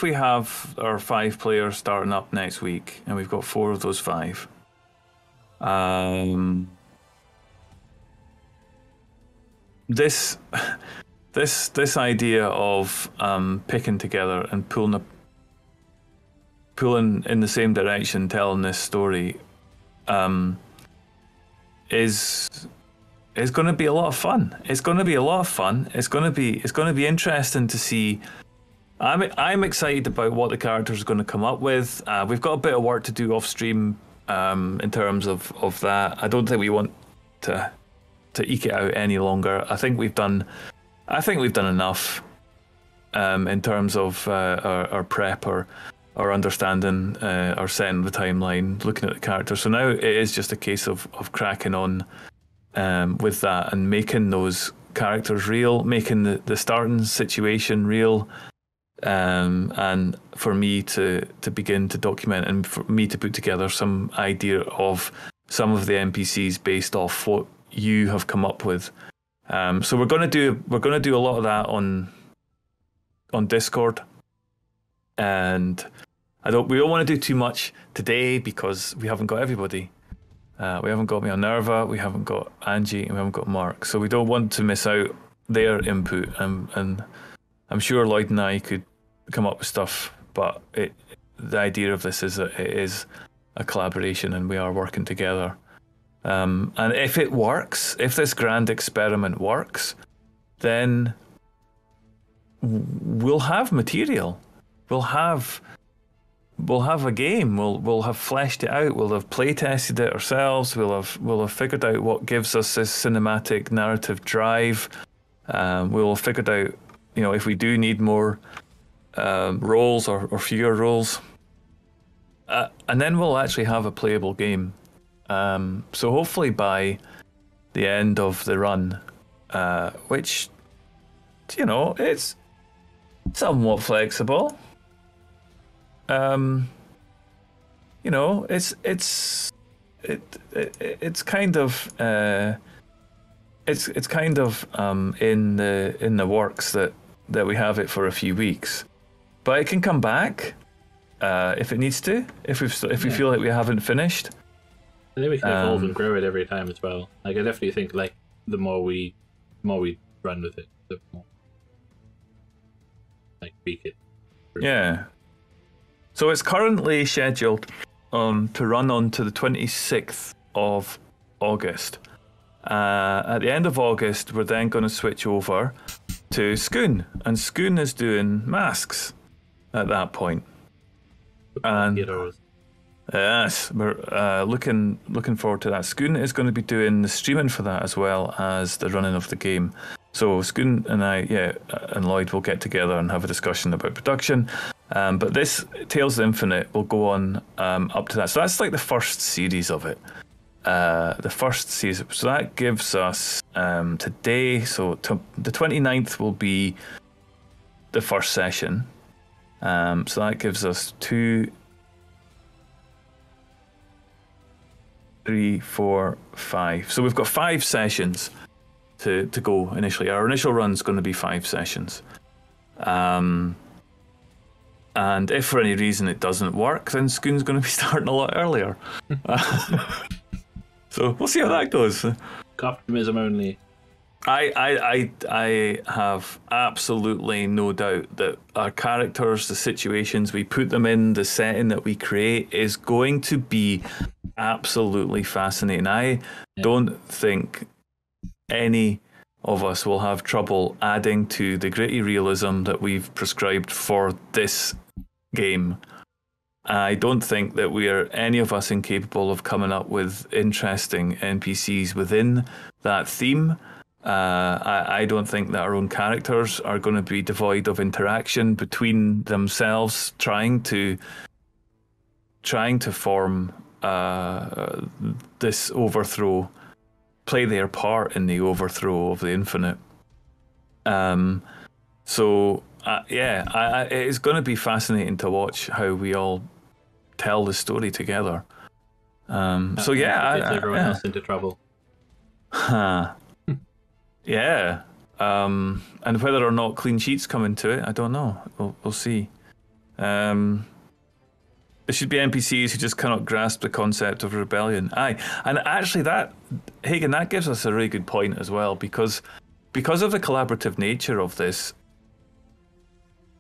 we have our 5 players starting up next week, and we've got 4 of those 5, this idea of picking together and pulling in the same direction, telling this story, is going to be a lot of fun. It's going to be a lot of fun. It's going to be interesting to see. I'm excited about what the characters are going to come up with. We've got a bit of work to do off stream in terms of that. I don't think we want to eke it out any longer. I think we've done enough in terms of our prep or understanding or setting the timeline, looking at the characters. So now it is just a case of cracking on with that and making those characters real, making the starting situation real, and for me to begin to document and for me to put together some idea of some of the NPCs based off what you have come up with. So we're gonna do a lot of that on Discord, and we don't want to do too much today because we haven't got everybody. We haven't got Minerva, we haven't got Angie, and we haven't got Mark. So we don't want to miss out their input. And I'm sure Lloyd and I could come up with stuff, but the idea of this is that it is a collaboration and we are working together. And if it works, if this grand experiment works, then we'll have material. We'll have a game. We'll have fleshed it out. We'll have play tested it ourselves. We'll have figured out what gives us this cinematic narrative drive. We'll have figured out, if we do need more roles or fewer roles, and then we'll actually have a playable game. So hopefully by the end of the run, which it's somewhat flexible. It's kind of in the works that we have it for a few weeks, but it can come back if it needs to. If we feel like we haven't finished, I think we can evolve and grow it every time as well. Like, I definitely think like the more we run with it, the more like tweak it. Yeah. So it's currently scheduled to run on to the 26th of August. At the end of August, we're then going to switch over to Skoon, and Skoon is doing masks at that point. And yes, we're looking forward to that. Skoon is going to be doing the streaming for that as well as the running of the game. So Skoon and I, and Lloyd will get together and have a discussion about production. But this Tales of the Infinite will go on up to that. So that's like the first series of it. The first season. So that gives us today, so the 29th will be the first session. So that gives us 2, 3, 4, 5. So we've got 5 sessions to go initially. Our initial run's going to be 5 sessions. And if for any reason it doesn't work, then Skoon's going to be starting a lot earlier. So we'll see how that goes. Optimism only. I have absolutely no doubt that our characters, the situations we put them in, the setting that we create is going to be absolutely fascinating. I don't think any of us will have trouble adding to the gritty realism that we've prescribed for this game. I don't think that we are, any of us, incapable of coming up with interesting NPCs within that theme. I don't think that our own characters are going to be devoid of interaction between themselves, trying to form this overthrow, play their part in the overthrow of the infinite. It's going to be fascinating to watch how we all tell the story together. Gets everyone else into trouble. Yeah. And whether or not clean sheets come into it, I don't know. We'll see. It should be NPCs who just cannot grasp the concept of rebellion. Aye, and actually that gives us a really good point as well, because of the collaborative nature of this,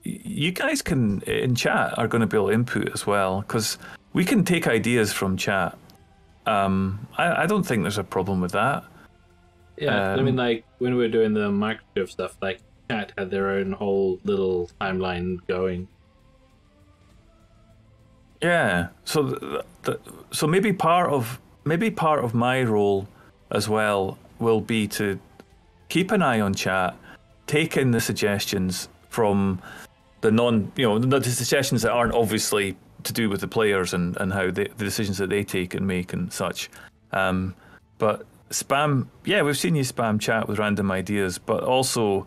you guys can, in chat, are going to be able to input as well, because we can take ideas from chat. I don't think there's a problem with that. Yeah, I mean, like, when we were doing the Microsoft stuff, like, chat had their own whole little timeline going. Yeah, so maybe part of my role as well will be to keep an eye on chat, take in the suggestions from the suggestions that aren't obviously to do with the players and how the decisions that they take and make and such. But spam, yeah, we've seen you spam chat with random ideas, but also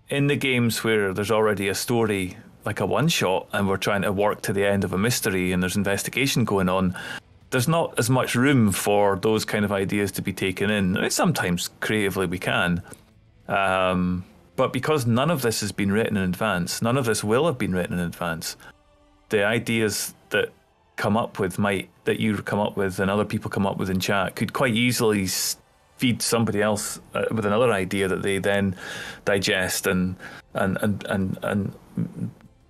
in the games where there's already a story, like a one-shot, and we're trying to work to the end of a mystery and there's investigation going on, there's not as much room for those kind of ideas to be taken in. I mean, sometimes creatively we can. But because none of this has been written in advance, none of this will have been written in advance, the ideas that you come up with and other people come up with in chat could quite easily feed somebody else with another idea that they then digest and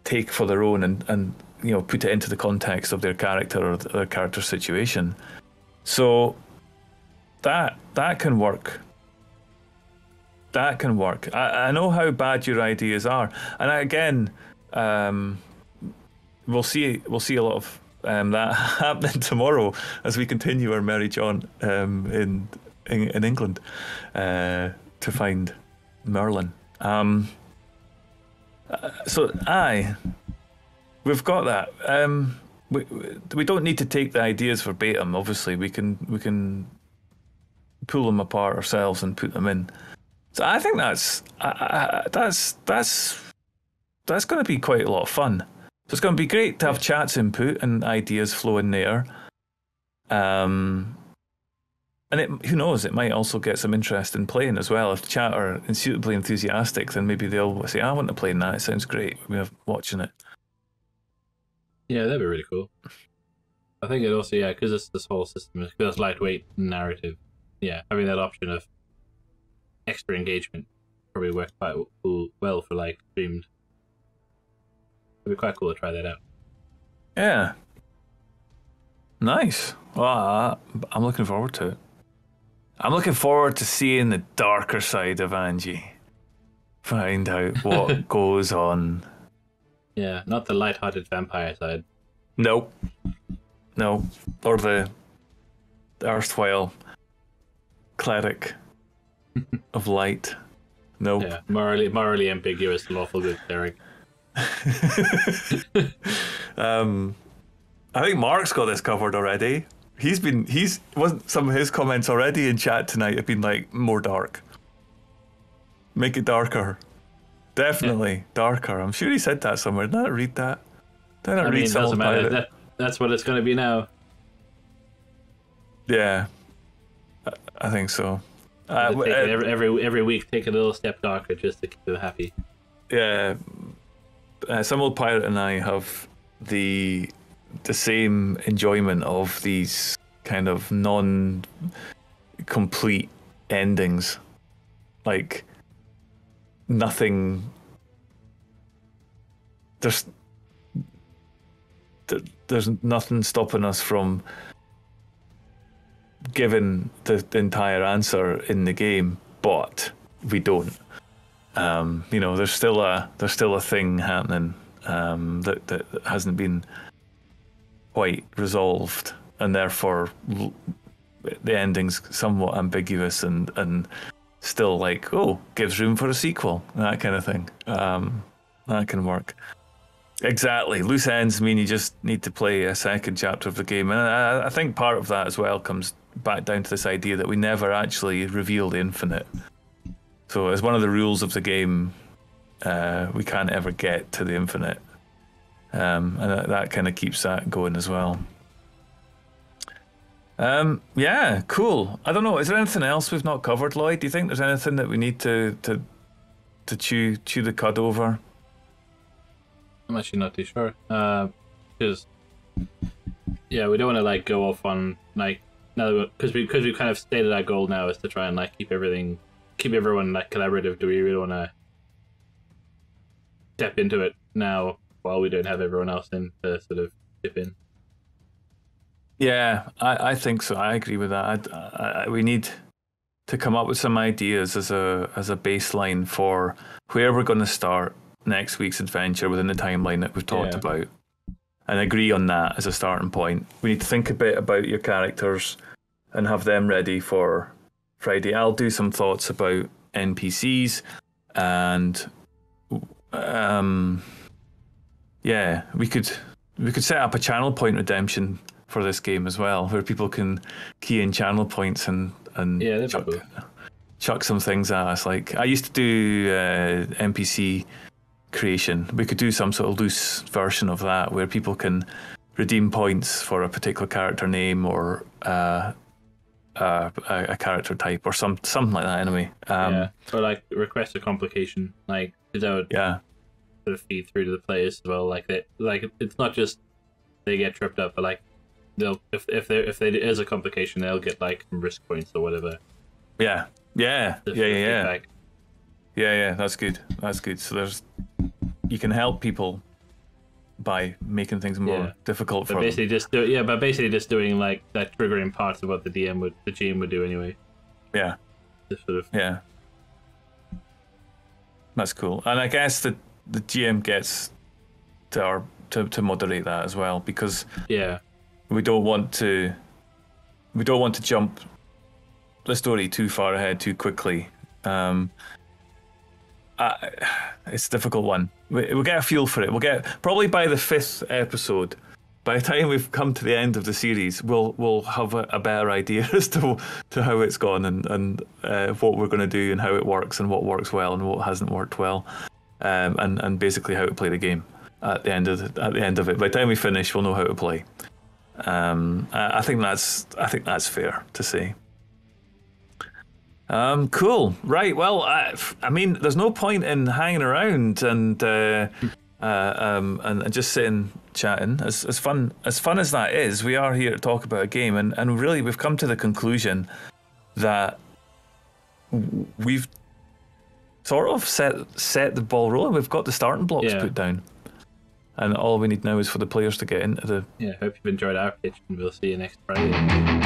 take for their own and put it into the context of their character or their character situation. So that can work. That can work. I know how bad your ideas are, and we'll see a lot of that happening tomorrow as we continue our merry jaunt in England to find Merlin. We've got that. We don't need to take the ideas verbatim. Obviously, we can pull them apart ourselves and put them in. So I think that's going to be quite a lot of fun. So it's going to be great to have chat's input and ideas flow in there. And who knows, it might also get some interest in playing as well. If the chat are suitably enthusiastic, then maybe they'll say, I want to play in that. It sounds great. We're watching it. Yeah, that'd be really cool. I think it also, because this whole system is lightweight narrative. Yeah, having that option of extra engagement probably works quite well for like streamed. It'd be quite cool to try that out. Yeah. Nice. Well, I'm looking forward to it. I'm looking forward to seeing the darker side of Angie. Find out what goes on. Yeah, not the light-hearted vampire side. No. Or the erstwhile cleric of light. Nope. Yeah, morally ambiguous, lawful good cleric. I think Mark's got this covered already. Some of his comments already in chat tonight have been like more dark. Make it darker. Definitely darker. I'm sure he said that somewhere. Did I not read that? Did I not read something about it? That's what it's going to be now. Yeah, I think so. Every week, take a little step darker just to keep them happy. Yeah, some old pirate and I have the same enjoyment of these kind of non-complete endings, like nothing. There's nothing stopping us from giving the entire answer in the game, but we don't. You know, there's still a thing happening that hasn't been quite resolved, and therefore the ending's somewhat ambiguous and still like, oh, gives room for a sequel, that kind of thing. That can work. Exactly. Loose ends mean you just need to play a second chapter of the game, and I think part of that as well comes back down to this idea that we never actually reveal the infinite. So as one of the rules of the game, we can't ever get to the infinite. And that kind of keeps that going as well. Yeah, cool. I don't know, is there anything else we've not covered, Lloyd? Do you think there's anything that we need to chew the cud over? I'm actually not too sure. Because yeah, we don't want to like go off on like now because we kind of stated our goal now is to try and like keep everyone like collaborative. Do we really want to step into it now while we don't have everyone else in to sort of dip in? Yeah, I think so. I agree with that. We need to come up with some ideas as a baseline for where we're going to start next week's adventure within the timeline that we've talked about, and agree on that as a starting point. We need to think a bit about your characters and have them ready for Friday. I'll do some thoughts about NPCs, and yeah, we could set up a channel point redemption for this game as well, where people can key in channel points and yeah, chuck some things at us. Like I used to do NPC creation. We could do some sort of loose version of that where people can redeem points for a particular character name or a character type or something like that. Anyway, or like request a complication, like that would sort of feed through to the players as well. Like that, like it's not just they get tripped up, but like they'll if there is a complication, they'll get like some risk points or whatever. Yeah. That's good. So you can help people by making things more difficult for them. Basically just doing like that triggering parts of what the GM would do anyway. Yeah. Just sort of. Yeah. That's cool. And I guess the GM gets to moderate that as well, because we don't want to jump the story too far ahead too quickly. It's a difficult one. We'll get a feel for it. We'll get probably by the 5th episode. By the time we've come to the end of the series, we'll have a better idea as to how it's gone and what we're going to do and how it works and what works well and what hasn't worked well, and basically how to play the game at the end of it. By the time we finish, we'll know how to play. I think that's fair to say. Cool. Right. Well, I mean, there's no point in hanging around and just sitting chatting. As fun as that is, we are here to talk about a game, and really we've come to the conclusion that we've sort of set the ball rolling. We've got the starting blocks put down, and all we need now is for the players to get into the. Yeah. Hope you've enjoyed our pitch, and we'll see you next Friday.